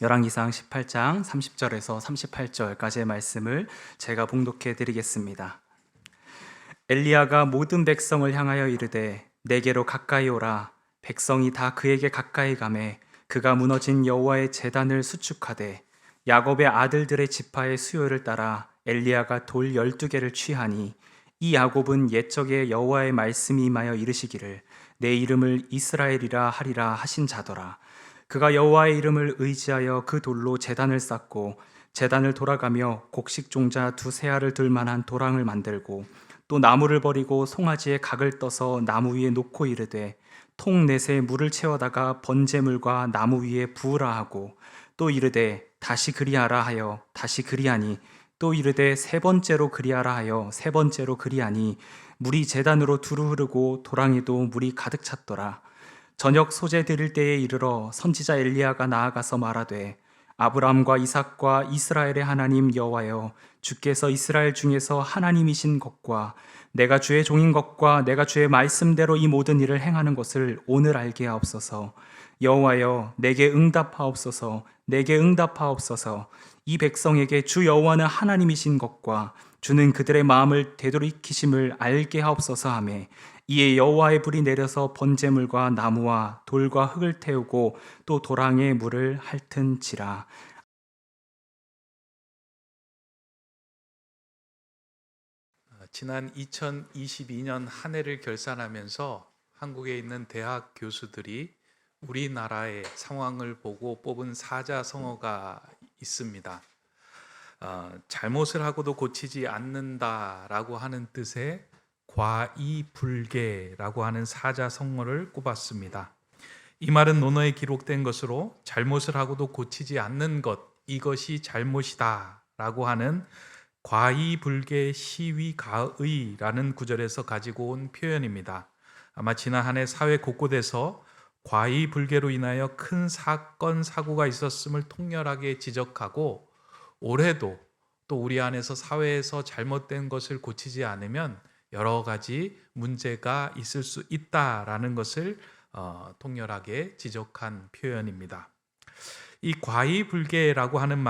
열왕기상 18장 30절에서 38절까지의 말씀을 제가 봉독해 드리겠습니다. 엘리야가 모든 백성을 향하여 이르되 내게로 가까이 오라. 백성이 다 그에게 가까이 가매 그가 무너진 여호와의 제단을 수축하되 야곱의 아들들의 지파의 수요를 따라 엘리야가 돌 12개를 취하니 이 야곱은 옛적에 여호와의 말씀이 임하여 이르시기를 내 이름을 이스라엘이라 하리라 하신 자더라. 그가 여호와의 이름을 의지하여 그 돌로 제단을 쌓고 제단을 돌아가며 곡식 종자 두세 알을 들 만한 도랑을 만들고 또 나무를 버리고 송아지의 각을 떠서 나무 위에 놓고 이르되 통 넷에 물을 채워다가 번제물과 나무 위에 부으라 하고 또 이르되 다시 그리하라 하여 다시 그리하니 또 이르되 세 번째로 그리하라 하여 세 번째로 그리하니 물이 제단으로 두루 흐르고 도랑에도 물이 가득 찼더라. 저녁 소재 드릴 때에 이르러 선지자 엘리야가 나아가서 말하되 아브라함과 이삭과 이스라엘의 하나님 여호와여, 주께서 이스라엘 중에서 하나님이신 것과 내가 주의 종인 것과 내가 주의 말씀대로 이 모든 일을 행하는 것을 오늘 알게 하옵소서. 여호와여, 내게 응답하옵소서. 내게 응답하옵소서. 이 백성에게 주 여호와는 하나님이신 것과 주는 그들의 마음을 되돌이키심을 알게 하옵소서 하매 이에 여호와의 불이 내려서 번제물과 나무와 돌과 흙을 태우고 또 도랑에 물을 핥은지라. 지난 2022년 한 해를 결산하면서 한국에 있는 대학 교수들이 우리나라의 상황을 보고 뽑은 사자성어가 있습니다. 잘못을 하고도 고치지 않는다라고 하는 뜻의 과이불개라고 하는 사자성어를 꼽았습니다. 이 말은 논어에 기록된 것으로 잘못을 하고도 고치지 않는 것, 이것이 잘못이다 라고 하는 과이불개 시위가의라는 구절에서 가지고 온 표현입니다. 아마 지난 한 해 사회 곳곳에서 과이불개로 인하여 큰 사건, 사고가 있었음을 통렬하게 지적하고 올해도 또 우리 안에서 사회에서 잘못된 것을 고치지 않으면 여러 가지 문제가 있을 수 있다라는 것을 통렬하게 지적한 표현입니다. 이 과이불개라고 하는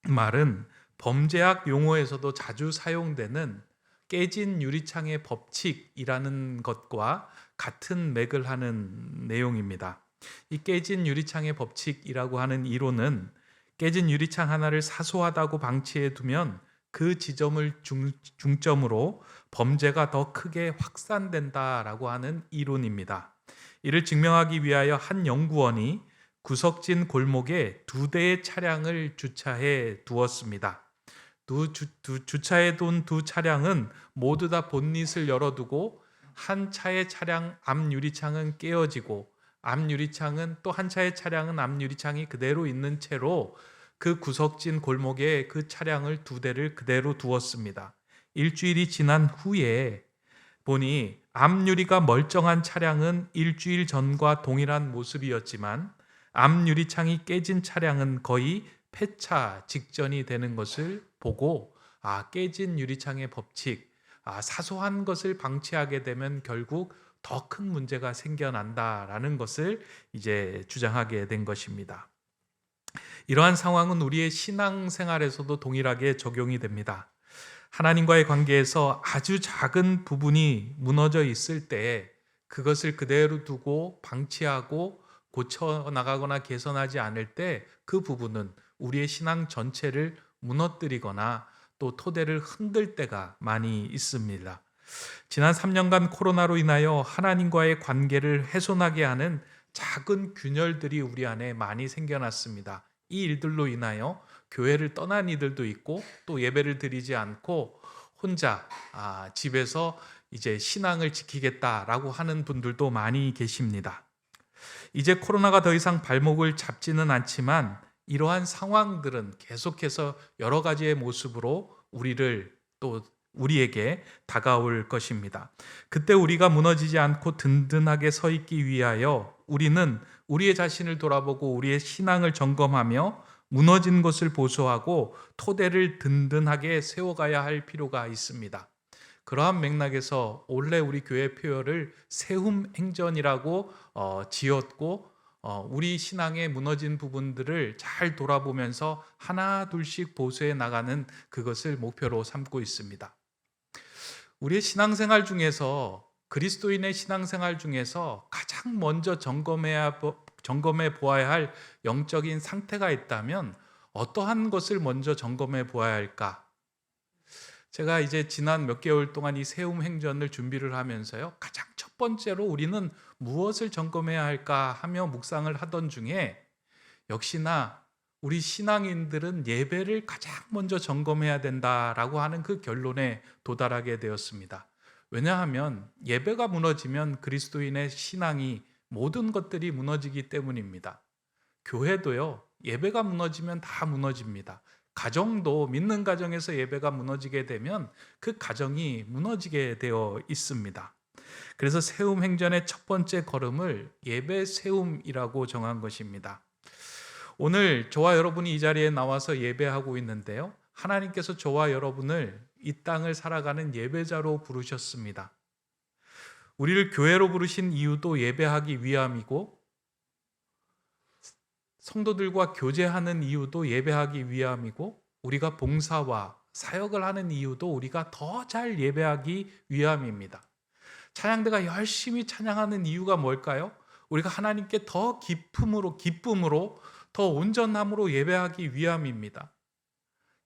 말은 범죄학 용어에서도 자주 사용되는 깨진 유리창의 법칙이라는 것과 같은 맥을 하는 내용입니다. 이 깨진 유리창의 법칙이라고 하는 이론은 깨진 유리창 하나를 사소하다고 방치해 두면 그 지점을 중점으로 범죄가 더 크게 확산된다라고 하는 이론입니다. 이를 증명하기 위하여 한 연구원이 구석진 골목에 2대의 차량을 주차해 두었습니다. 주차해 둔 두 차량은 모두 다 본닛을 열어두고 한 차의 차량 앞 유리창은 깨어지고 앞 유리창은 또 한 차의 차량은 앞 유리창이 그대로 있는 채로 그 구석진 골목에 그 차량을 2대를 그대로 두었습니다. 일주일이 지난 후에 보니 앞 유리가 멀쩡한 차량은 일주일 전과 동일한 모습이었지만 앞 유리창이 깨진 차량은 거의 폐차 직전이 되는 것을 보고 깨진 유리창의 법칙, 사소한 것을 방치하게 되면 결국 더 큰 문제가 생겨난다라는 것을 이제 주장하게 된 것입니다. 이러한 상황은 우리의 신앙생활에서도 동일하게 적용이 됩니다. 하나님과의 관계에서 아주 작은 부분이 무너져 있을 때 그것을 그대로 두고 방치하고 고쳐나가거나 개선하지 않을 때 그 부분은 우리의 신앙 전체를 무너뜨리거나 또 토대를 흔들 때가 많이 있습니다. 지난 3년간 코로나로 인하여 하나님과의 관계를 훼손하게 하는 작은 균열들이 우리 안에 많이 생겨났습니다. 이 일들로 인하여 교회를 떠난 이들도 있고 또 예배를 드리지 않고 혼자 집에서 이제 신앙을 지키겠다라고 하는 분들도 많이 계십니다. 이제 코로나가 더 이상 발목을 잡지는 않지만 이러한 상황들은 계속해서 여러 가지의 모습으로 우리에게 다가올 것입니다. 그때 우리가 무너지지 않고 든든하게 서 있기 위하여 우리는 우리의 자신을 돌아보고 우리의 신앙을 점검하며 무너진 것을 보수하고 토대를 든든하게 세워가야 할 필요가 있습니다. 그러한 맥락에서 원래 우리 교회 표어를 세움행전이라고 지었고 우리 신앙의 무너진 부분들을 잘 돌아보면서 하나 둘씩 보수해 나가는 그것을 목표로 삼고 있습니다. 우리의 신앙생활 중에서, 그리스도인의 신앙생활 중에서 가장 먼저 점검해 보아야 할 영적인 상태가 있다면 어떠한 것을 먼저 점검해 보아야 할까? 제가 이제 지난 몇 개월 동안 이 세움 행전을 준비를 하면서요, 가장 첫 번째로 우리는 무엇을 점검해야 할까 하며 묵상을 하던 중에 역시나 우리 신앙인들은 예배를 가장 먼저 점검해야 된다라고 하는 그 결론에 도달하게 되었습니다. 왜냐하면 예배가 무너지면 그리스도인의 신앙이, 모든 것들이 무너지기 때문입니다. 교회도요, 예배가 무너지면 다 무너집니다. 가정도, 믿는 가정에서 예배가 무너지게 되면 그 가정이 무너지게 되어 있습니다. 그래서 세움 행전의 첫 번째 걸음을 예배 세움이라고 정한 것입니다. 오늘 저와 여러분이 이 자리에 나와서 예배하고 있는데요, 하나님께서 저와 여러분을 이 땅을 살아가는 예배자로 부르셨습니다. 우리를 교회로 부르신 이유도 예배하기 위함이고, 성도들과 교제하는 이유도 예배하기 위함이고, 우리가 봉사와 사역을 하는 이유도 우리가 더 잘 예배하기 위함입니다. 찬양대가 열심히 찬양하는 이유가 뭘까요? 우리가 하나님께 더 기쁨으로, 더 온전함으로 예배하기 위함입니다.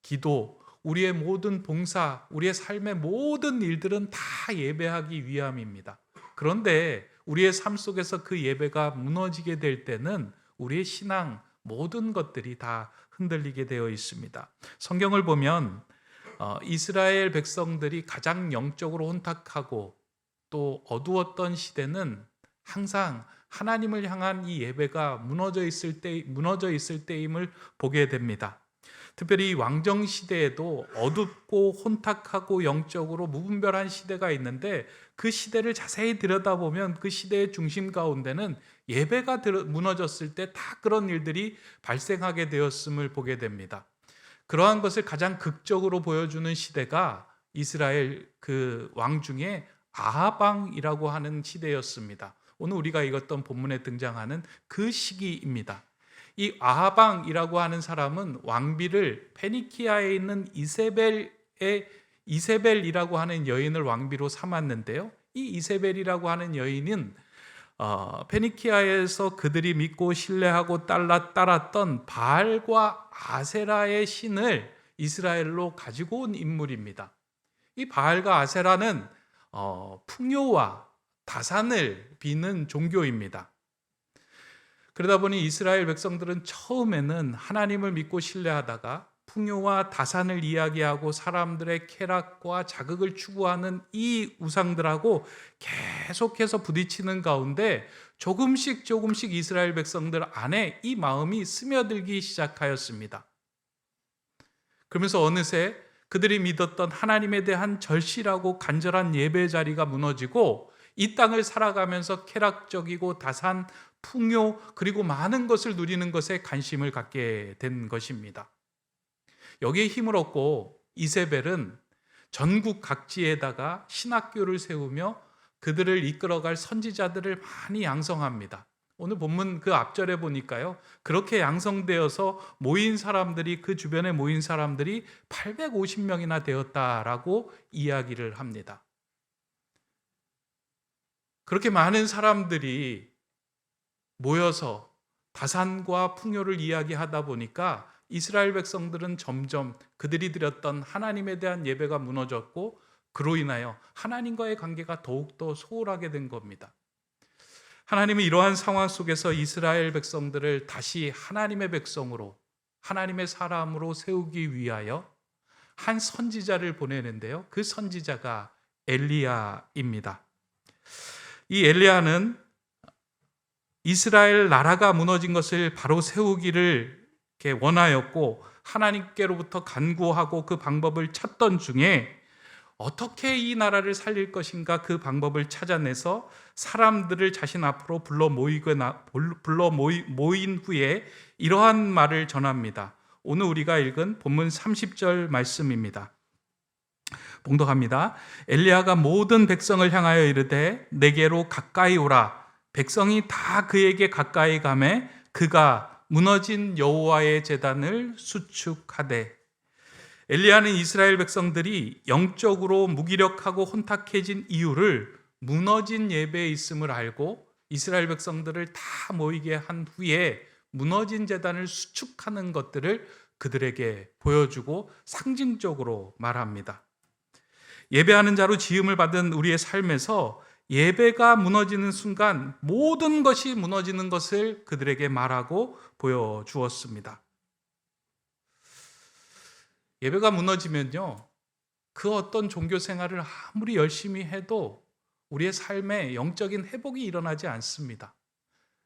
기도, 우리의 모든 봉사, 우리의 삶의 모든 일들은 다 예배하기 위함입니다. 그런데 우리의 삶 속에서 그 예배가 무너지게 될 때는 우리의 신앙, 모든 것들이 다 흔들리게 되어 있습니다. 성경을 보면 이스라엘 백성들이 가장 영적으로 혼탁하고 또 어두웠던 시대는 항상 하나님을 향한 이 예배가 무너져 있을 때임을 보게 됩니다. 특별히 왕정 시대에도 어둡고 혼탁하고 영적으로 무분별한 시대가 있는데, 그 시대를 자세히 들여다보면 그 시대의 중심 가운데는 예배가 무너졌을 때 다 그런 일들이 발생하게 되었음을 보게 됩니다. 그러한 것을 가장 극적으로 보여주는 시대가 이스라엘 그 왕 중에 아합 왕이라고 하는 시대였습니다. 오늘 우리가 읽었던 본문에 등장하는 그 시기입니다. 이 아합 왕이라고 하는 사람은 왕비를 페니키아에 있는 이세벨이라고 하는 여인을 왕비로 삼았는데요, 이 이세벨이라고 하는 여인은 페니키아에서 그들이 믿고 신뢰하고 따랐던 바알과 아세라의 신을 이스라엘로 가지고 온 인물입니다. 이 바알과 아세라는 풍요와 다산을 비는 종교입니다. 그러다 보니 이스라엘 백성들은 처음에는 하나님을 믿고 신뢰하다가 풍요와 다산을 이야기하고 사람들의 쾌락과 자극을 추구하는 이 우상들하고 계속해서 부딪히는 가운데 조금씩 이스라엘 백성들 안에 이 마음이 스며들기 시작하였습니다. 그러면서 어느새 그들이 믿었던 하나님에 대한 절실하고 간절한 예배 자리가 무너지고, 이 땅을 살아가면서 쾌락적이고 다산, 풍요, 그리고 많은 것을 누리는 것에 관심을 갖게 된 것입니다. 여기에 힘을 얻고 이세벨은 전국 각지에다가 신학교를 세우며 그들을 이끌어갈 선지자들을 많이 양성합니다. 오늘 본문 그 앞절에 보니까요, 그렇게 양성되어서 모인 사람들이, 그 주변에 모인 사람들이 850명이나 되었다라고 이야기를 합니다. 그렇게 많은 사람들이 모여서 다산과 풍요를 이야기하다 보니까 이스라엘 백성들은 점점 그들이 드렸던 하나님에 대한 예배가 무너졌고, 그로 인하여 하나님과의 관계가 더욱더 소홀하게 된 겁니다. 하나님은 이러한 상황 속에서 이스라엘 백성들을 다시 하나님의 백성으로, 하나님의 사람으로 세우기 위하여 한 선지자를 보내는데요, 그 선지자가 엘리야입니다. 이 엘리야는 이스라엘 나라가 무너진 것을 바로 세우기를 원하였고, 하나님께로부터 간구하고 그 방법을 찾던 중에 어떻게 이 나라를 살릴 것인가, 그 방법을 찾아내서 사람들을 자신 앞으로 모인 후에 이러한 말을 전합니다. 오늘 우리가 읽은 본문 30절 말씀입니다. 봉독합니다. 엘리야가 모든 백성을 향하여 이르되 내게로 가까이 오라. 백성이 다 그에게 가까이 가매 그가 무너진 여호와의 제단을 수축하되. 엘리야는 이스라엘 백성들이 영적으로 무기력하고 혼탁해진 이유를 무너진 예배에 있음을 알고 이스라엘 백성들을 다 모이게 한 후에 무너진 제단을 수축하는 것들을 그들에게 보여주고 상징적으로 말합니다. 예배하는 자로 지음을 받은 우리의 삶에서 예배가 무너지는 순간 모든 것이 무너지는 것을 그들에게 말하고 보여주었습니다. 예배가 무너지면요, 그 어떤 종교 생활을 아무리 열심히 해도 우리의 삶에 영적인 회복이 일어나지 않습니다.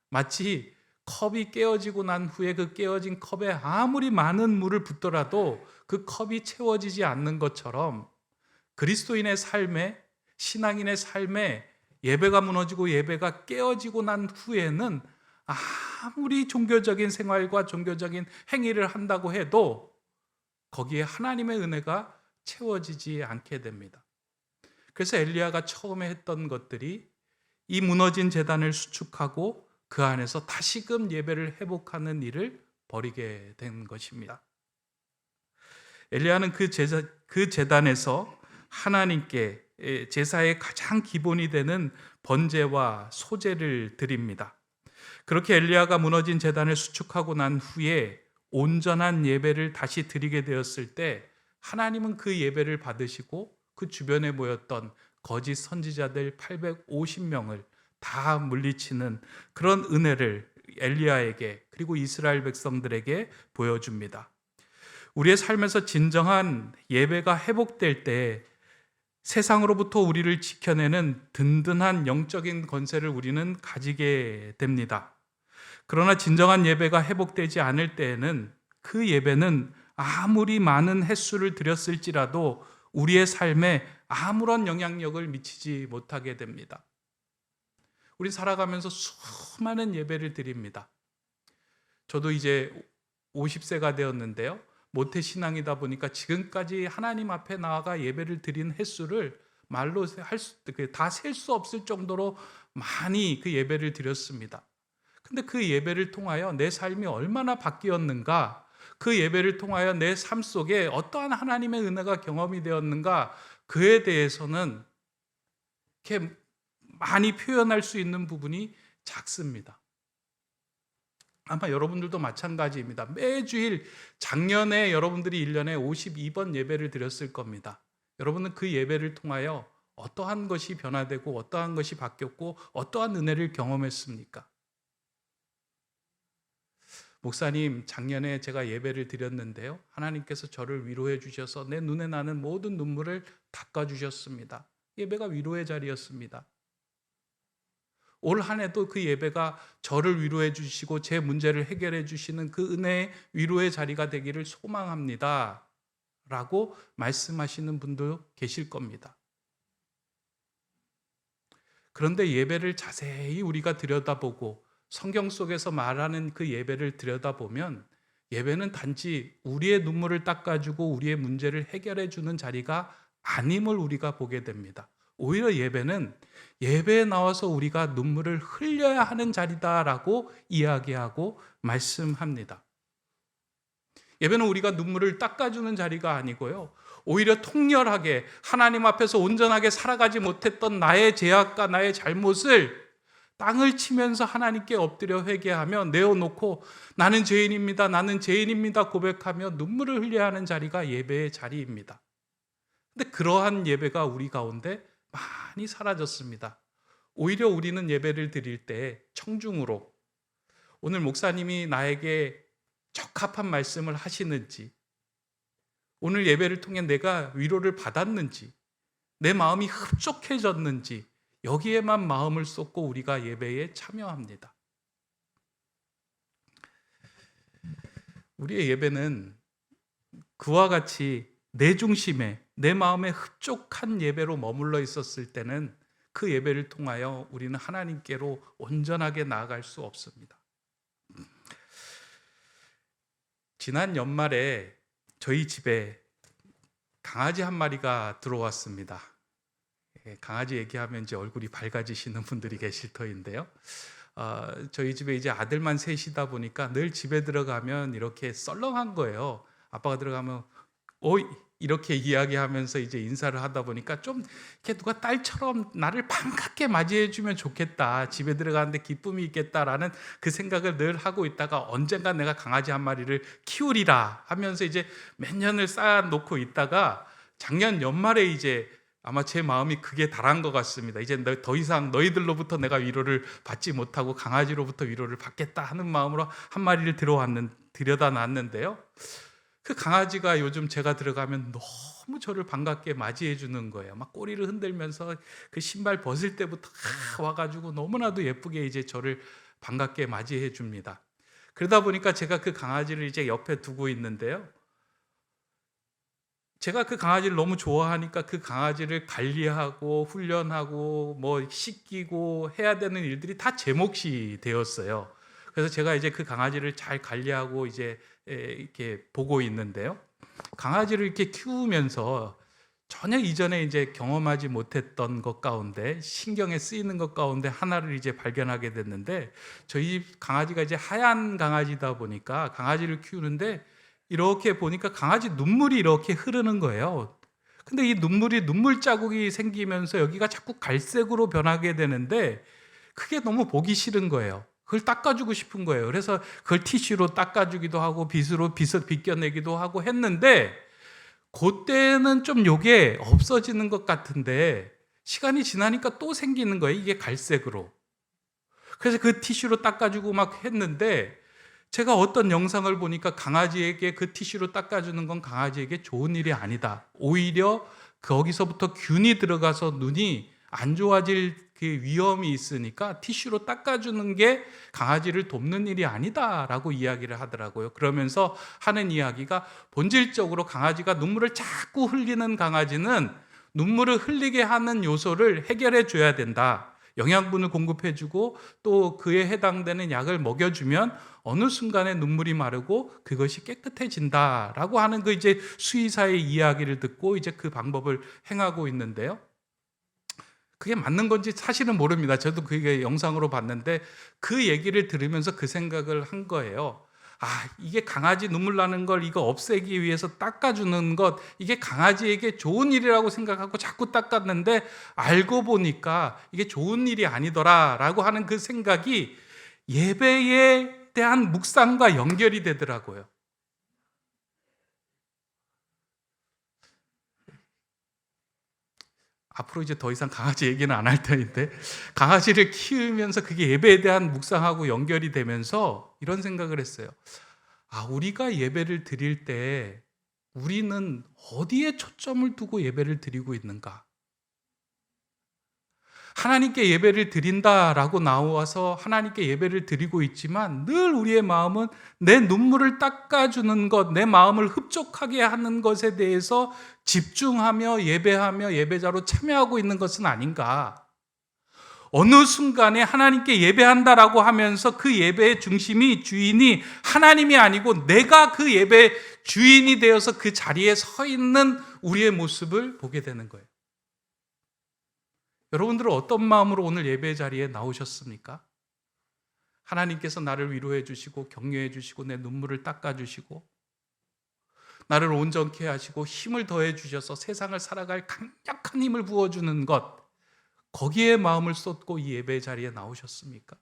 마치 컵이 깨어지고 난 후에 그 깨어진 컵에 아무리 많은 물을 붓더라도 그 컵이 채워지지 않는 것처럼 그리스도인의 삶에, 신앙인의 삶에 예배가 무너지고 예배가 깨어지고 난 후에는 아무리 종교적인 생활과 종교적인 행위를 한다고 해도 거기에 하나님의 은혜가 채워지지 않게 됩니다. 그래서 엘리야가 처음에 했던 것들이 이 무너진 제단을 수축하고 그 안에서 다시금 예배를 회복하는 일을 벌이게 된 것입니다. 엘리야는 그 제단에서 하나님께 제사의 가장 기본이 되는 번제와 소제를 드립니다. 그렇게 엘리야가 무너진 제단을 수축하고 난 후에 온전한 예배를 다시 드리게 되었을 때 하나님은 그 예배를 받으시고 그 주변에 모였던 거짓 선지자들 850명을 다 물리치는 그런 은혜를 엘리야에게 그리고 이스라엘 백성들에게 보여줍니다. 우리의 삶에서 진정한 예배가 회복될 때 세상으로부터 우리를 지켜내는 든든한 영적인 권세를 우리는 가지게 됩니다. 그러나 진정한 예배가 회복되지 않을 때에는 그 예배는 아무리 많은 횟수를 드렸을지라도 우리의 삶에 아무런 영향력을 미치지 못하게 됩니다. 우리 살아가면서 수많은 예배를 드립니다. 저도 이제 50세가 되었는데요. 모태신앙이다 보니까 지금까지 하나님 앞에 나아가 예배를 드린 횟수를 말로 다 셀 수 없을 정도로 많이 그 예배를 드렸습니다. 근데 그 예배를 통하여 내 삶이 얼마나 바뀌었는가, 그 예배를 통하여 내 삶 속에 어떠한 하나님의 은혜가 경험이 되었는가, 그에 대해서는 이렇게 많이 표현할 수 있는 부분이 작습니다. 아마 여러분들도 마찬가지입니다. 매주일 작년에 여러분들이 1년에 52번 예배를 드렸을 겁니다. 여러분은 그 예배를 통하여 어떠한 것이 변화되고 어떠한 것이 바뀌었고 어떠한 은혜를 경험했습니까? 목사님, 작년에 제가 예배를 드렸는데요. 하나님께서 저를 위로해 주셔서 내 눈에 나는 모든 눈물을 닦아 주셨습니다. 예배가 위로의 자리였습니다. 올 한 해도 그 예배가 저를 위로해 주시고 제 문제를 해결해 주시는 그 은혜의 위로의 자리가 되기를 소망합니다. 라고 말씀하시는 분도 계실 겁니다. 그런데 예배를 자세히 우리가 들여다보고 성경 속에서 말하는 그 예배를 들여다보면 예배는 단지 우리의 눈물을 닦아주고 우리의 문제를 해결해 주는 자리가 아님을 우리가 보게 됩니다. 오히려 예배는 예배에 나와서 우리가 눈물을 흘려야 하는 자리다라고 이야기하고 말씀합니다. 예배는 우리가 눈물을 닦아주는 자리가 아니고요. 오히려 통렬하게 하나님 앞에서 온전하게 살아가지 못했던 나의 죄악과 나의 잘못을 땅을 치면서 하나님께 엎드려 회개하며 내어놓고 나는 죄인입니다. 나는 죄인입니다. 고백하며 눈물을 흘려야 하는 자리가 예배의 자리입니다. 근데 그러한 예배가 우리 가운데 많이 사라졌습니다. 오히려 우리는 예배를 드릴 때 청중으로 오늘 목사님이 나에게 적합한 말씀을 하시는지, 오늘 예배를 통해 내가 위로를 받았는지, 내 마음이 흡족해졌는지 여기에만 마음을 쏟고 우리가 예배에 참여합니다. 우리의 예배는 그와 같이 내 중심에 내 마음에 흡족한 예배로 머물러 있었을 때는 그 예배를 통하여 우리는 하나님께로 온전하게 나아갈 수 없습니다. 지난 연말에 저희 집에 강아지 한 마리가 들어왔습니다. 강아지 얘기하면 이제 얼굴이 밝아지시는 분들이 계실 터인데요. 저희 집에 이제 아들만 셋이다 보니까 늘 집에 들어가면 이렇게 썰렁한 거예요. 아빠가 들어가면 오이 이렇게 이야기하면서 이제 인사를 하다 보니까 좀 이렇게 누가 딸처럼 나를 반갑게 맞이해 주면 좋겠다. 집에 들어가는데 기쁨이 있겠다라는 그 생각을 늘 하고 있다가 언젠가 내가 강아지 한 마리를 키우리라 하면서 이제 몇 년을 쌓아놓고 있다가 작년 연말에 이제 아마 제 마음이 그게 달한 것 같습니다. 이제 더 이상 너희들로부터 내가 위로를 받지 못하고 강아지로부터 위로를 받겠다 하는 마음으로 한 마리를 들여다 놨는데요. 그 강아지가 요즘 제가 들어가면 너무 저를 반갑게 맞이해 주는 거예요. 막 꼬리를 흔들면서 그 신발 벗을 때부터 와가지고 너무나도 예쁘게 이제 저를 반갑게 맞이해 줍니다. 그러다 보니까 제가 그 강아지를 이제 옆에 두고 있는데요. 제가 그 강아지를 너무 좋아하니까 그 강아지를 관리하고 훈련하고 뭐 씻기고 해야 되는 일들이 다 제 몫이 되었어요. 그래서 제가 이제 그 강아지를 잘 관리하고 이제 이렇게 보고 있는데요. 강아지를 이렇게 키우면서 전혀 이전에 이제 경험하지 못했던 것 가운데 신경에 쓰이는 것 가운데 하나를 이제 발견하게 됐는데 저희 강아지가 이제 하얀 강아지다 보니까 강아지를 키우는데 이렇게 보니까 강아지 눈물이 이렇게 흐르는 거예요. 근데 이 눈물이 눈물 자국이 생기면서 여기가 자꾸 갈색으로 변하게 되는데 그게 너무 보기 싫은 거예요. 그걸 닦아주고 싶은 거예요. 그래서 그걸 티슈로 닦아주기도 하고 빗으로 빗겨내기도 하고 했는데 그때는 좀 요게 없어지는 것 같은데 시간이 지나니까 또 생기는 거예요. 이게 갈색으로. 그래서 그 티슈로 닦아주고 막 했는데 제가 어떤 영상을 보니까 강아지에게 그 티슈로 닦아주는 건 강아지에게 좋은 일이 아니다. 오히려 거기서부터 균이 들어가서 눈이 안 좋아질 그 위험이 있으니까 티슈로 닦아주는 게 강아지를 돕는 일이 아니다라고 이야기를 하더라고요. 그러면서 하는 이야기가 본질적으로 강아지가 눈물을 자꾸 흘리는 강아지는 눈물을 흘리게 하는 요소를 해결해 줘야 된다. 영양분을 공급해주고 또 그에 해당되는 약을 먹여주면 어느 순간에 눈물이 마르고 그것이 깨끗해진다라고 하는 그 이제 수의사의 이야기를 듣고 이제 그 방법을 행하고 있는데요. 그게 맞는 건지 사실은 모릅니다. 저도 그게 영상으로 봤는데 그 얘기를 들으면서 그 생각을 한 거예요. 이게 강아지 눈물 나는 걸 이거 없애기 위해서 닦아주는 것, 이게 강아지에게 좋은 일이라고 생각하고 자꾸 닦았는데 알고 보니까 이게 좋은 일이 아니더라라고 하는 그 생각이 예배에 대한 묵상과 연결이 되더라고요. 앞으로 이제 더 이상 강아지 얘기는 안 할 터인데 강아지를 키우면서 그게 예배에 대한 묵상하고 연결이 되면서 이런 생각을 했어요. 우리가 예배를 드릴 때 우리는 어디에 초점을 두고 예배를 드리고 있는가? 하나님께 예배를 드린다라고 나와서 하나님께 예배를 드리고 있지만 늘 우리의 마음은 내 눈물을 닦아주는 것, 내 마음을 흡족하게 하는 것에 대해서 집중하며 예배하며 예배자로 참여하고 있는 것은 아닌가? 어느 순간에 하나님께 예배한다라고 하면서 그 예배의 중심이 주인이 하나님이 아니고 내가 그 예배의 주인이 되어서 그 자리에 서 있는 우리의 모습을 보게 되는 거예요. 여러분들은 어떤 마음으로 오늘 예배 자리에 나오셨습니까? 하나님께서 나를 위로해 주시고 격려해 주시고 내 눈물을 닦아 주시고 나를 온전케 하시고 힘을 더해 주셔서 세상을 살아갈 강력한 힘을 부어주는 것, 거기에 마음을 쏟고 이 예배 자리에 나오셨습니까?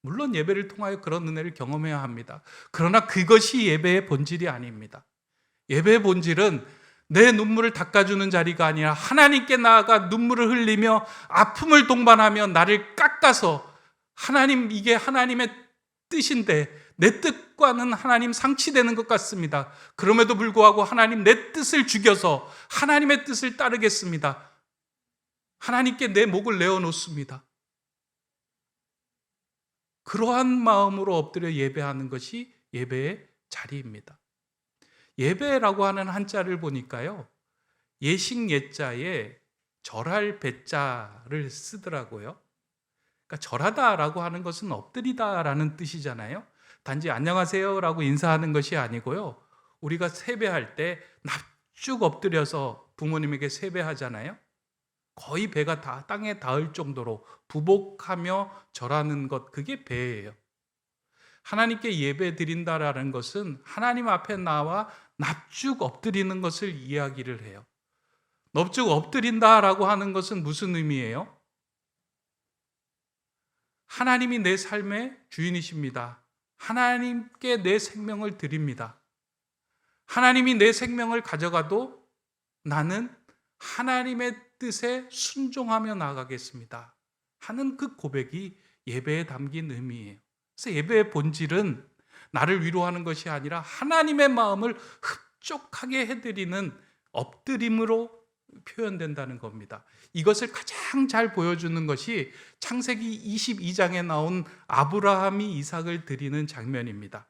물론 예배를 통하여 그런 은혜를 경험해야 합니다. 그러나 그것이 예배의 본질이 아닙니다. 예배의 본질은 내 눈물을 닦아주는 자리가 아니라 하나님께 나아가 눈물을 흘리며 아픔을 동반하며 나를 깎아서 하나님, 이게 하나님의 뜻인데 내 뜻과는 하나님 상치되는 것 같습니다. 그럼에도 불구하고 하나님 내 뜻을 죽여서 하나님의 뜻을 따르겠습니다. 하나님께 내 목을 내어놓습니다. 그러한 마음으로 엎드려 예배하는 것이 예배의 자리입니다. 예배라고 하는 한자를 보니까요, 예식 예자에 절할 배자를 쓰더라고요. 그러니까 절하다라고 하는 것은 엎드리다라는 뜻이잖아요. 단지 안녕하세요라고 인사하는 것이 아니고요. 우리가 세배할 때 납죽 엎드려서 부모님에게 세배하잖아요. 거의 배가 다 땅에 닿을 정도로 부복하며 절하는 것, 그게 배예요. 하나님께 예배 드린다라는 것은 하나님 앞에 나와 납죽 엎드리는 것을 이야기를 해요. 납죽 엎드린다라고 하는 것은 무슨 의미예요? 하나님이 내 삶의 주인이십니다. 하나님께 내 생명을 드립니다. 하나님이 내 생명을 가져가도 나는 하나님의 뜻에 순종하며 나아가겠습니다 하는 그 고백이 예배에 담긴 의미예요. 그래서 예배의 본질은 나를 위로하는 것이 아니라 하나님의 마음을 흡족하게 해드리는 엎드림으로 표현된다는 겁니다. 이것을 가장 잘 보여주는 것이 창세기 22장에 나온 아브라함이 이삭을 드리는 장면입니다.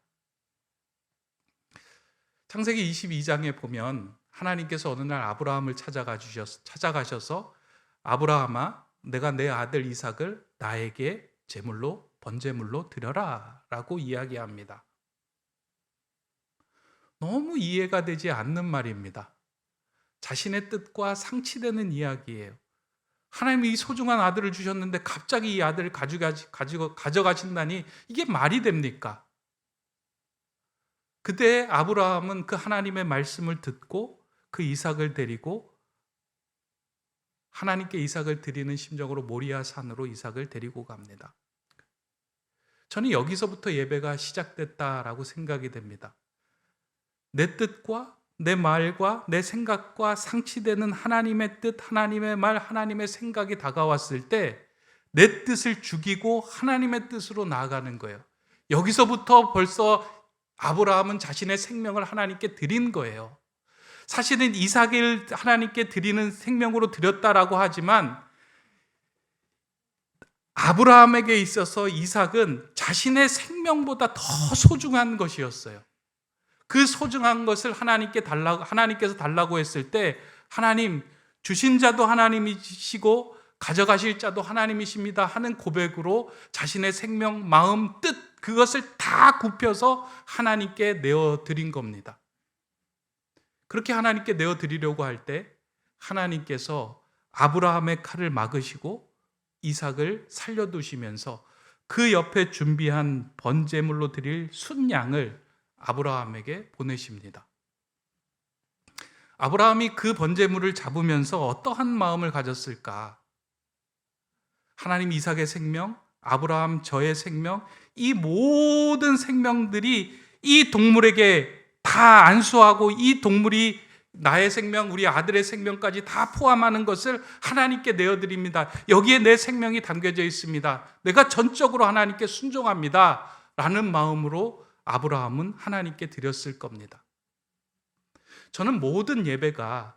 창세기 22장에 보면 하나님께서 어느 날 아브라함을 찾아가셔서 아브라함아, 내가 내 아들 이삭을 나에게 제물로 번제물로 드려라 라고 이야기합니다. 너무 이해가 되지 않는 말입니다. 자신의 뜻과 상치되는 이야기예요. 하나님이 이 소중한 아들을 주셨는데 갑자기 이 아들을 가져가신다니 이게 말이 됩니까? 그때 아브라함은 그 하나님의 말씀을 듣고 그 이삭을 데리고 하나님께 이삭을 드리는 심정으로 모리아 산으로 이삭을 데리고 갑니다. 저는 여기서부터 예배가 시작됐다라고 생각이 됩니다. 내 뜻과 내 말과 내 생각과 상치되는 하나님의 뜻, 하나님의 말, 하나님의 생각이 다가왔을 때 내 뜻을 죽이고 하나님의 뜻으로 나아가는 거예요. 여기서부터 벌써 아브라함은 자신의 생명을 하나님께 드린 거예요. 사실은 이삭을 하나님께 드리는 생명으로 드렸다라고 하지만 아브라함에게 있어서 이삭은 자신의 생명보다 더 소중한 것이었어요. 그 소중한 것을 하나님께서 달라고 했을 때 하나님, 주신 자도 하나님이시고 가져가실 자도 하나님이십니다 하는 고백으로 자신의 생명, 마음, 뜻, 그것을 다 굽혀서 하나님께 내어드린 겁니다. 그렇게 하나님께 내어드리려고 할 때 하나님께서 아브라함의 칼을 막으시고 이삭을 살려두시면서 그 옆에 준비한 번제물로 드릴 순양을 아브라함에게 보내십니다. 아브라함이 그 번제물을 잡으면서 어떠한 마음을 가졌을까? 하나님 이삭의 생명, 아브라함 저의 생명, 이 모든 생명들이 이 동물에게 다 안수하고 이 동물이 나의 생명, 우리 아들의 생명까지 다 포함하는 것을 하나님께 내어드립니다. 여기에 내 생명이 담겨져 있습니다. 내가 전적으로 하나님께 순종합니다 라는 마음으로 아브라함은 하나님께 드렸을 겁니다. 저는 모든 예배가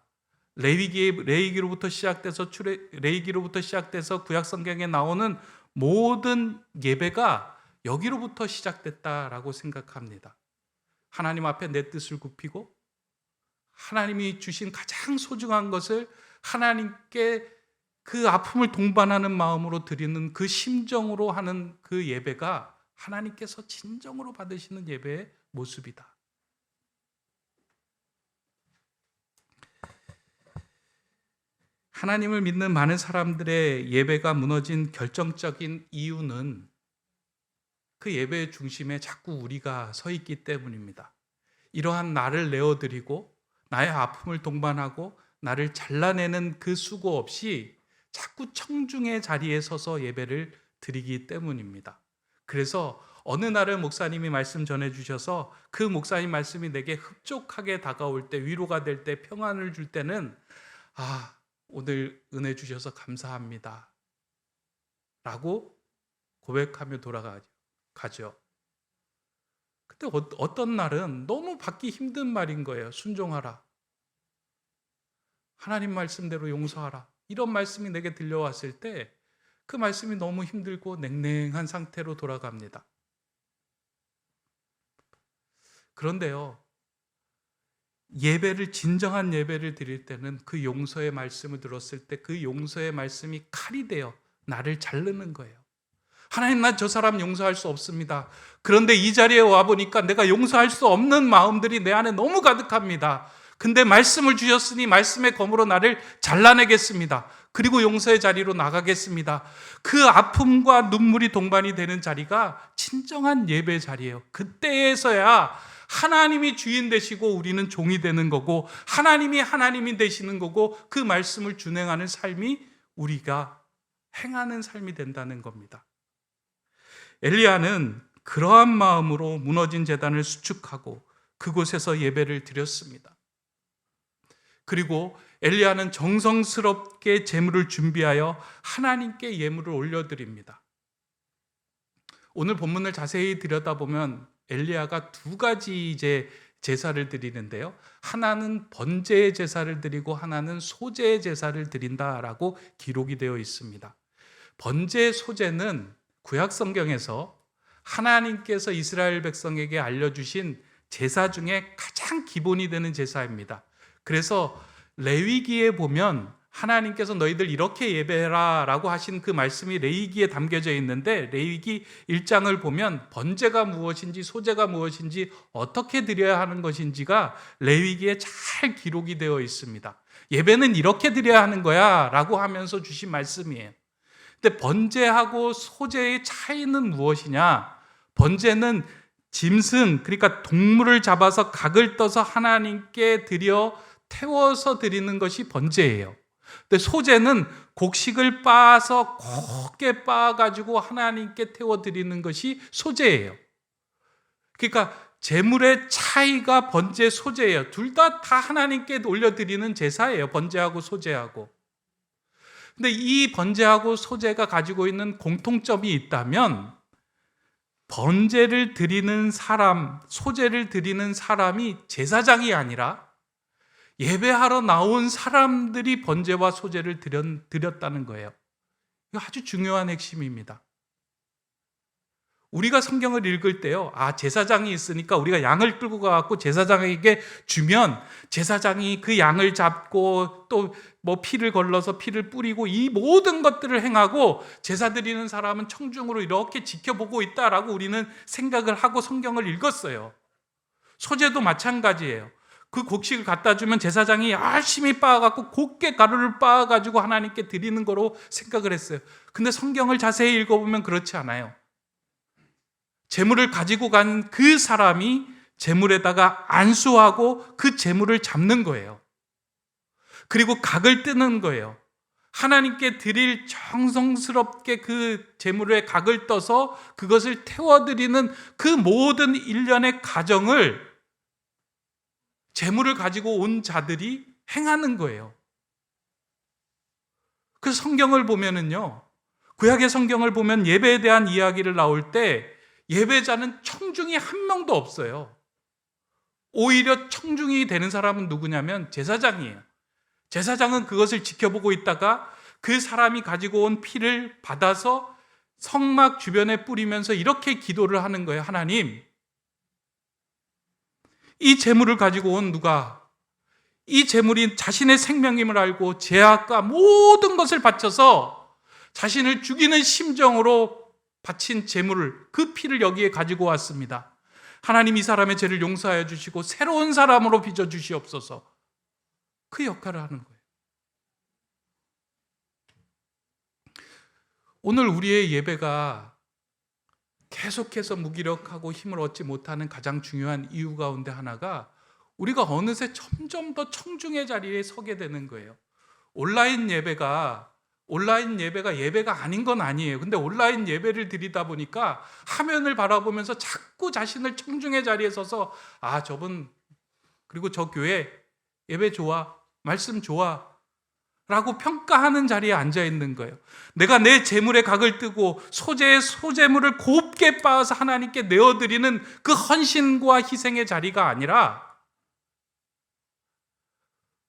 레위기로부터 시작돼서 구약 성경에 나오는 모든 예배가 여기로부터 시작됐다라고 생각합니다. 하나님 앞에 내 뜻을 굽히고 하나님이 주신 가장 소중한 것을 하나님께 그 아픔을 동반하는 마음으로 드리는 그 심정으로 하는 그 예배가 하나님께서 진정으로 받으시는 예배의 모습이다. 하나님을 믿는 많은 사람들의 예배가 무너진 결정적인 이유는 그 예배의 중심에 자꾸 우리가 서 있기 때문입니다. 이러한 나를 내어드리고 나의 아픔을 동반하고 나를 잘라내는 그 수고 없이 자꾸 청중의 자리에 서서 예배를 드리기 때문입니다. 그래서 어느 날은 목사님이 말씀 전해주셔서 그 목사님 말씀이 내게 흡족하게 다가올 때, 위로가 될 때, 평안을 줄 때는 오늘 은혜 주셔서 감사합니다 라고 고백하며 돌아가죠. 근데 어떤 날은 너무 받기 힘든 말인 거예요. 순종하라, 하나님 말씀대로 용서하라, 이런 말씀이 내게 들려왔을 때 그 말씀이 너무 힘들고 냉랭한 상태로 돌아갑니다. 그런데요, 진정한 예배를 드릴 때는 그 용서의 말씀을 들었을 때 그 용서의 말씀이 칼이 되어 나를 자르는 거예요. 하나님, 난 저 사람 용서할 수 없습니다. 그런데 이 자리에 와보니까 내가 용서할 수 없는 마음들이 내 안에 너무 가득합니다. 근데 말씀을 주셨으니 말씀의 검으로 나를 잘라내겠습니다. 그리고 용서의 자리로 나가겠습니다. 그 아픔과 눈물이 동반이 되는 자리가 진정한 예배 자리예요. 그때에서야 하나님이 주인 되시고 우리는 종이 되는 거고, 하나님이 하나님이 되시는 거고, 그 말씀을 준행하는 삶이 우리가 행하는 삶이 된다는 겁니다. 엘리야는 그러한 마음으로 무너진 제단을 수축하고 그곳에서 예배를 드렸습니다. 그리고 엘리야는 정성스럽게 제물을 준비하여 하나님께 예물을 올려드립니다. 오늘 본문을 자세히 들여다보면 엘리야가 두 가지 제사를 드리는데요. 하나는 번제의 제사를 드리고 하나는 소제의 제사를 드린다라고 기록이 되어 있습니다. 번제 소제는 구약 성경에서 하나님께서 이스라엘 백성에게 알려주신 제사 중에 가장 기본이 되는 제사입니다. 그래서 레위기에 보면 하나님께서 너희들 이렇게 예배해라 라고 하신 그 말씀이 레위기에 담겨져 있는데, 레위기 1장을 보면 번제가 무엇인지 소제가 무엇인지 어떻게 드려야 하는 것인지가 레위기에 잘 기록이 되어 있습니다. 예배는 이렇게 드려야 하는 거야 라고 하면서 주신 말씀이에요. 근데 번제하고 소제의 차이는 무엇이냐? 번제는 짐승, 그러니까 동물을 잡아서 각을 떠서 하나님께 드려 태워서 드리는 것이 번제예요. 근데 소제는 곡식을 빻아서 곱게 빻아가지고 하나님께 태워 드리는 것이 소제예요. 그러니까 제물의 차이가 번제, 소제예요. 둘 다 하나님께 올려드리는 제사예요. 번제하고 소제하고. 근데 이 번제하고 소제가 가지고 있는 공통점이 있다면, 번제를 드리는 사람, 소제를 드리는 사람이 제사장이 아니라 예배하러 나온 사람들이 번제와 소제를 드렸다는 거예요. 이거 아주 중요한 핵심입니다. 우리가 성경을 읽을 때요, 제사장이 있으니까 우리가 양을 끌고 가갖고 제사장에게 주면 제사장이 그 양을 잡고 또 피를 걸러서 피를 뿌리고 이 모든 것들을 행하고 제사 드리는 사람은 청중으로 이렇게 지켜보고 있다라고 우리는 생각을 하고 성경을 읽었어요. 소제도 마찬가지예요. 그 곡식을 갖다 주면 제사장이 열심히 빻아갖고 곱게 가루를 빻아가지고 하나님께 드리는 거로 생각을 했어요. 근데 성경을 자세히 읽어보면 그렇지 않아요. 제물을 가지고 간 그 사람이 제물에다가 안수하고 그 제물을 잡는 거예요. 그리고 각을 뜨는 거예요. 하나님께 드릴 정성스럽게 그 제물에 각을 떠서 그것을 태워드리는 그 모든 일련의 과정을 제물을 가지고 온 자들이 행하는 거예요. 그 성경을 보면은요, 구약의 성경을 보면 예배에 대한 이야기를 나올 때 예배자는 청중이 한 명도 없어요. 오히려 청중이 되는 사람은 누구냐면 제사장이에요. 제사장은 그것을 지켜보고 있다가 그 사람이 가지고 온 피를 받아서 성막 주변에 뿌리면서 이렇게 기도를 하는 거예요. 하나님, 이 제물을 가지고 온 누가 이 제물이 자신의 생명임을 알고 죄악과 모든 것을 바쳐서 자신을 죽이는 심정으로 바친 제물을, 그 피를 여기에 가지고 왔습니다. 하나님, 이 사람의 죄를 용서하여 주시고 새로운 사람으로 빚어 주시옵소서. 그 역할을 하는 거예요. 오늘 우리의 예배가 계속해서 무기력하고 힘을 얻지 못하는 가장 중요한 이유 가운데 하나가 우리가 어느새 점점 더 청중의 자리에 서게 되는 거예요. 온라인 예배가 예배가 아닌 건 아니에요. 근데 온라인 예배를 드리다 보니까 화면을 바라보면서 자꾸 자신을 청중의 자리에 서서 저분, 그리고 저 교회 예배 좋아, 말씀 좋아 라고 평가하는 자리에 앉아 있는 거예요. 내가 내 재물에 각을 뜨고 소재물을 곱게 빻아서 하나님께 내어드리는 그 헌신과 희생의 자리가 아니라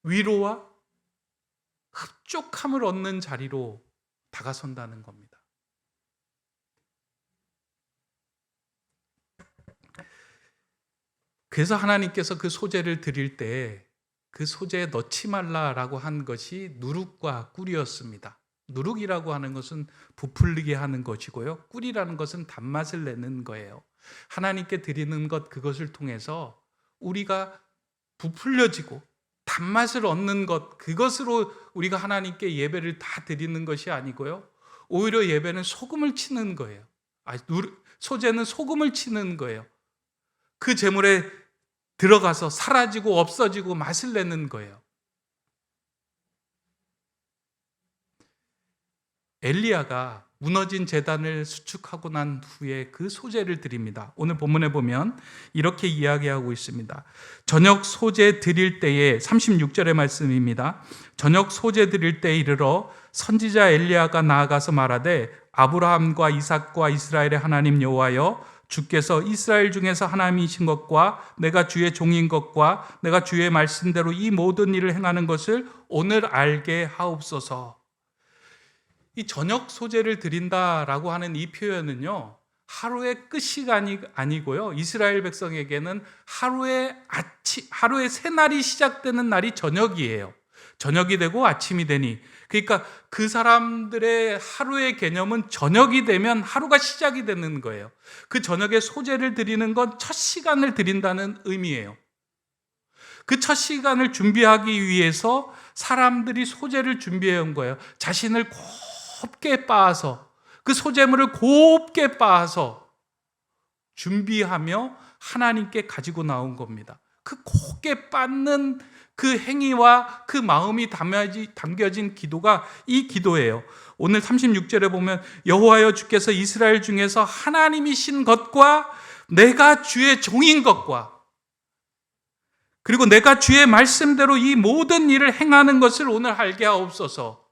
위로와 흡족함을 얻는 자리로 다가선다는 겁니다. 그래서 하나님께서 그 소재를 드릴 때 그 소재에 넣지 말라라고 한 것이 누룩과 꿀이었습니다. 누룩이라고 하는 것은 부풀리게 하는 것이고요, 꿀이라는 것은 단맛을 내는 거예요. 하나님께 드리는 것, 그것을 통해서 우리가 부풀려지고 단맛을 얻는 것, 그것으로 우리가 하나님께 예배를 다 드리는 것이 아니고요. 오히려 예배는 소금을 치는 거예요. 소제는 소금을 치는 거예요. 그 제물에 들어가서 사라지고 없어지고 맛을 내는 거예요. 엘리야가 무너진 제단을 수축하고 난 후에 그 소제를 드립니다. 오늘 본문에 보면 이렇게 이야기하고 있습니다. 저녁 소제 드릴 때에 36절의 말씀입니다. 저녁 소제 드릴 때에 이르러 선지자 엘리야가 나아가서 말하되 아브라함과 이삭과 이스라엘의 하나님 여호와여 주께서 이스라엘 중에서 하나님이신 것과 내가 주의 종인 것과 내가 주의 말씀대로 이 모든 일을 행하는 것을 오늘 알게 하옵소서. 이 저녁 소제를 드린다라고 하는 이 표현은요, 하루의 끝이 아니고요, 이스라엘 백성에게는 하루의 새 날이 시작되는 날이 저녁이에요. 저녁이 되고 아침이 되니, 그러니까 그 사람들의 하루의 개념은 저녁이 되면 하루가 시작이 되는 거예요. 그 저녁에 소제를 드리는 건 첫 시간을 드린다는 의미예요. 그 첫 시간을 준비하기 위해서 사람들이 소제를 준비해 온 거예요. 자신을 곱게 빻아서, 그 소제물을 곱게 빻아서 준비하며 하나님께 가지고 나온 겁니다. 그 곱게 빻는 그 행위와 그 마음이 담겨진 기도가 이 기도예요. 오늘 36절에 보면 여호와여 주께서 이스라엘 중에서 하나님이신 것과 내가 주의 종인 것과 그리고 내가 주의 말씀대로 이 모든 일을 행하는 것을 오늘 알게 하옵소서.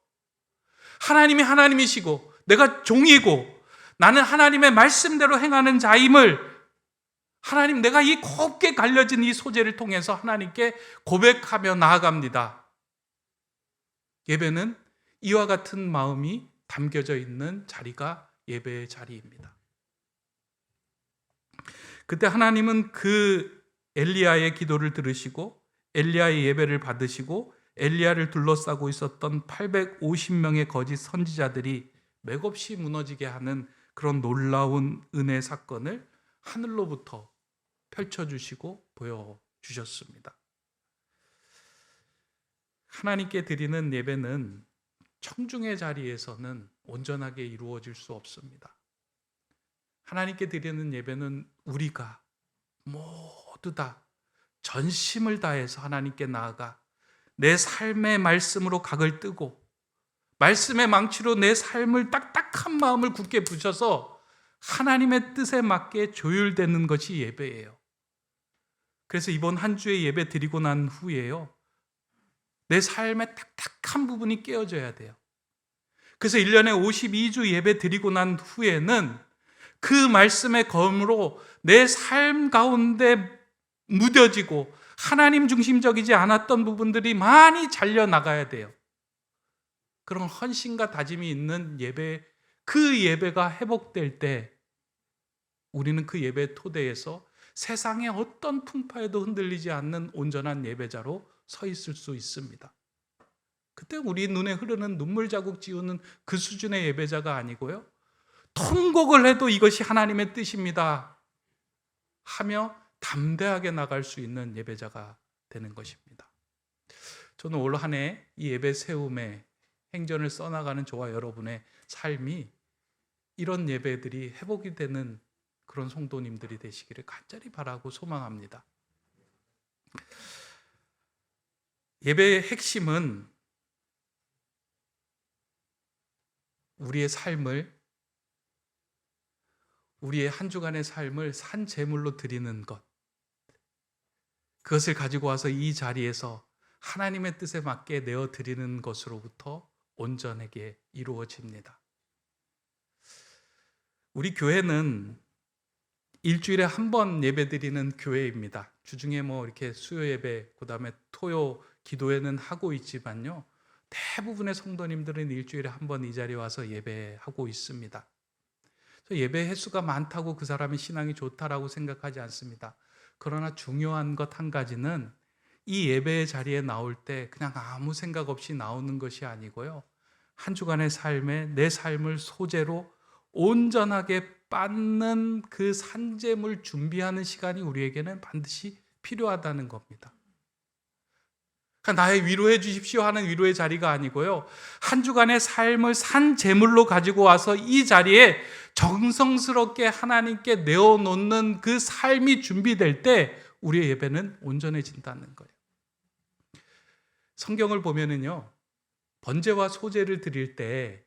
하나님이 하나님이시고 내가 종이고 나는 하나님의 말씀대로 행하는 자임을 하나님, 내가 이 곱게 갈려진 이 소재를 통해서 하나님께 고백하며 나아갑니다. 예배는 이와 같은 마음이 담겨져 있는 자리가 예배의 자리입니다. 그때 하나님은 그 엘리야의 기도를 들으시고 엘리야의 예배를 받으시고 엘리야를 둘러싸고 있었던 850명의 거짓 선지자들이 맥없이 무너지게 하는 그런 놀라운 은혜 사건을 하늘로부터 펼쳐주시고 보여주셨습니다. 하나님께 드리는 예배는 청중의 자리에서는 온전하게 이루어질 수 없습니다. 하나님께 드리는 예배는 우리가 모두 다 전심을 다해서 하나님께 나아가 내 삶의 말씀으로 각을 뜨고 말씀의 망치로 내 삶을 딱딱한 마음을 굳게 부셔서 하나님의 뜻에 맞게 조율되는 것이 예배예요. 그래서 이번 한 주의 예배 드리고 난 후에요, 내 삶의 딱딱한 부분이 깨어져야 돼요. 그래서 1년에 52주 예배 드리고 난 후에는 그 말씀의 검으로 내 삶 가운데 무뎌지고 하나님 중심적이지 않았던 부분들이 많이 잘려나가야 돼요. 그런 헌신과 다짐이 있는 예배, 그 예배가 회복될 때 우리는 그 예배 토대에서 세상의 어떤 풍파에도 흔들리지 않는 온전한 예배자로 서 있을 수 있습니다. 그때 우리 눈에 흐르는 눈물 자국 지우는 그 수준의 예배자가 아니고요, 통곡을 해도 이것이 하나님의 뜻입니다 하며 담대하게 나갈 수 있는 예배자가 되는 것입니다. 저는 올 한 해 이 예배 세움에 행전을 써나가는 저와 여러분의 삶이 이런 예배들이 회복이 되는 그런 성도님들이 되시기를 간절히 바라고 소망합니다. 예배의 핵심은 우리의 삶을, 우리의 한 주간의 삶을 산 제물로 드리는 것, 그것을 가지고 와서 이 자리에서 하나님의 뜻에 맞게 내어드리는 것으로부터 온전하게 이루어집니다. 우리 교회는 일주일에 한 번 예배드리는 교회입니다. 주중에 이렇게 수요 예배, 그 다음에 토요 기도회는 하고 있지만요, 대부분의 성도님들은 일주일에 한 번 이 자리에 와서 예배하고 있습니다. 예배 횟수가 많다고 그 사람의 신앙이 좋다라고 생각하지 않습니다. 그러나 중요한 것 한 가지는 이 예배의 자리에 나올 때 그냥 아무 생각 없이 나오는 것이 아니고요, 한 주간의 삶에 내 삶을 소재로 온전하게 빻는 그 산재물 준비하는 시간이 우리에게는 반드시 필요하다는 겁니다. 그러니까 나의 위로해 주십시오 하는 위로의 자리가 아니고요. 한 주간의 삶을 산 제물로 가지고 와서 이 자리에 정성스럽게 하나님께 내어놓는 그 삶이 준비될 때 우리의 예배는 온전해진다는 거예요. 성경을 보면은요, 번제와 소제를 드릴 때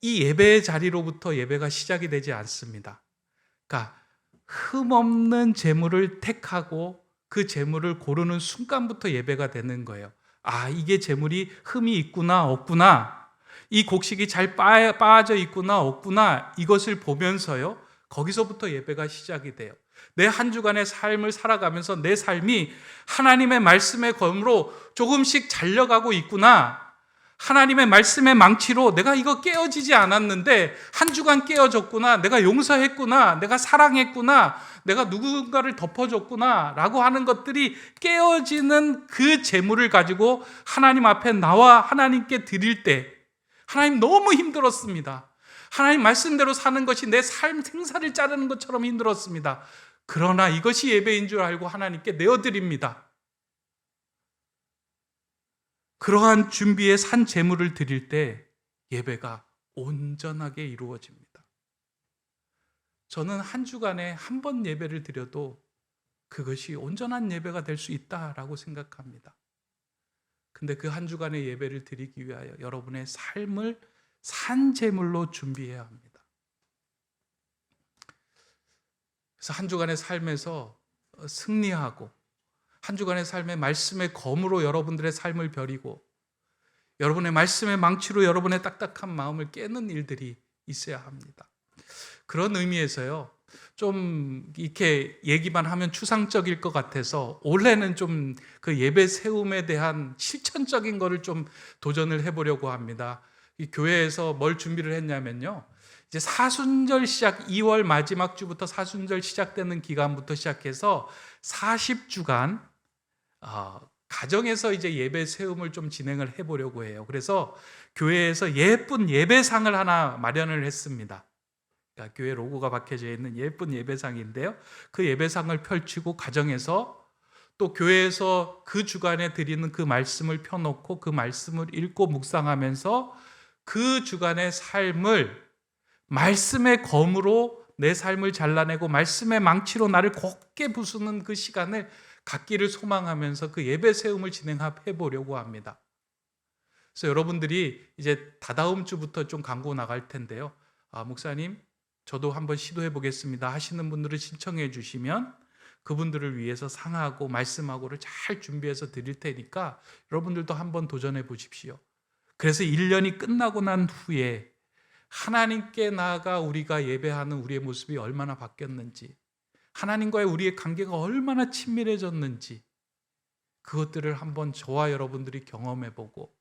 이 예배의 자리로부터 예배가 시작이 되지 않습니다. 그러니까 흠없는 제물을 택하고 그 제물을 고르는 순간부터 예배가 되는 거예요. 아, 이게 제물이 흠이 있구나 없구나, 이 곡식이 잘 빠져 있구나 없구나, 이것을 보면서요, 거기서부터 예배가 시작이 돼요. 내 한 주간의 삶을 살아가면서 내 삶이 하나님의 말씀의 검으로 조금씩 잘려가고 있구나, 하나님의 말씀의 망치로 내가 이거 깨어지지 않았는데 한 주간 깨어졌구나, 내가 용서했구나, 내가 사랑했구나, 내가 누군가를 덮어줬구나 라고 하는 것들이 깨어지는 그 재물을 가지고 하나님 앞에 나와 하나님께 드릴 때, 하나님 너무 힘들었습니다. 하나님 말씀대로 사는 것이 내 삶 생사를 자르는 것처럼 힘들었습니다. 그러나 이것이 예배인 줄 알고 하나님께 내어드립니다. 그러한 준비의 산 제물을 드릴 때 예배가 온전하게 이루어집니다. 저는 한 주간에 한 번 예배를 드려도 그것이 온전한 예배가 될 수 있다라고 생각합니다. 근데 그 한 주간의 예배를 드리기 위하여 여러분의 삶을 산 제물로 준비해야 합니다. 그래서 한 주간의 삶에서 승리하고, 한 주간의 삶의 말씀의 검으로 여러분들의 삶을 벼리고, 여러분의 말씀의 망치로 여러분의 딱딱한 마음을 깨는 일들이 있어야 합니다. 그런 의미에서요, 좀 이렇게 얘기만 하면 추상적일 것 같아서 올해는 좀 그 예배 세움에 대한 실천적인 거를 좀 도전을 해보려고 합니다. 이 교회에서 뭘 준비를 했냐면요, 이제 사순절 시작, 2월 마지막 주부터 사순절 시작되는 기간부터 시작해서 40주간 가정에서 이제 예배 세움을 좀 진행을 해보려고 해요. 그래서 교회에서 예쁜 예배상을 하나 마련을 했습니다. 그러니까 교회 로고가 박혀져 있는 예쁜 예배상인데요, 그 예배상을 펼치고 가정에서 또 교회에서 그 주간에 드리는 그 말씀을 펴놓고 그 말씀을 읽고 묵상하면서 그 주간의 삶을 말씀의 검으로 내 삶을 잘라내고 말씀의 망치로 나를 곱게 부수는 그 시간을 갖기를 소망하면서 그 예배 세움을 진행해 보려고 합니다. 그래서 여러분들이 이제 다다음 주부터 좀 광고 나갈 텐데요, 목사님 저도 한번 시도해 보겠습니다 하시는 분들을 신청해 주시면 그분들을 위해서 상하고 말씀하고를 잘 준비해서 드릴 테니까 여러분들도 한번 도전해 보십시오. 그래서 1년이 끝나고 난 후에 하나님께 나아가 우리가 예배하는 우리의 모습이 얼마나 바뀌었는지, 하나님과의 우리의 관계가 얼마나 친밀해졌는지, 그것들을 한번 저와 여러분들이 경험해보고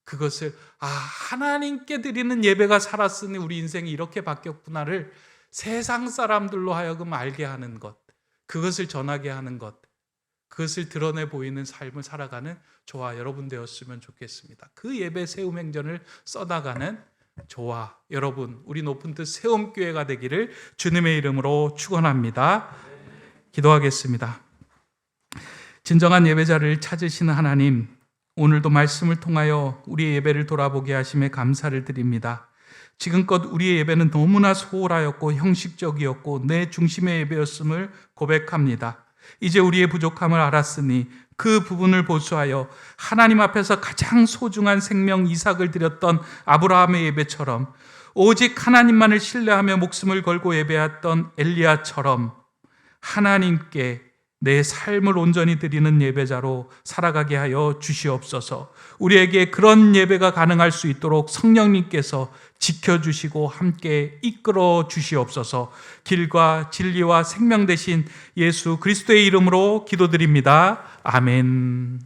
그것을 하나님께 드리는 예배가 살았으니 우리 인생이 이렇게 바뀌었구나를 세상 사람들로 하여금 알게 하는 것, 그것을 전하게 하는 것, 그것을 드러내 보이는 삶을 살아가는 저와 여러분 되었으면 좋겠습니다. 그 예배 세움 행전을 써나가는 저와 여러분, 우리 높은 뜻 세움교회가 되기를 주님의 이름으로 축원합니다. 기도하겠습니다. 진정한 예배자를 찾으시는 하나님, 오늘도 말씀을 통하여 우리의 예배를 돌아보게 하심에 감사를 드립니다. 지금껏 우리의 예배는 너무나 소홀하였고 형식적이었고 내 중심의 예배였음을 고백합니다. 이제 우리의 부족함을 알았으니 그 부분을 보수하여 하나님 앞에서 가장 소중한 생명 이삭을 드렸던 아브라함의 예배처럼, 오직 하나님만을 신뢰하며 목숨을 걸고 예배했던 엘리야처럼 하나님께 내 삶을 온전히 드리는 예배자로 살아가게 하여 주시옵소서. 우리에게 그런 예배가 가능할 수 있도록 성령님께서 지켜주시고 함께 이끌어 주시옵소서. 길과 진리와 생명 되신 예수 그리스도의 이름으로 기도드립니다. 아멘.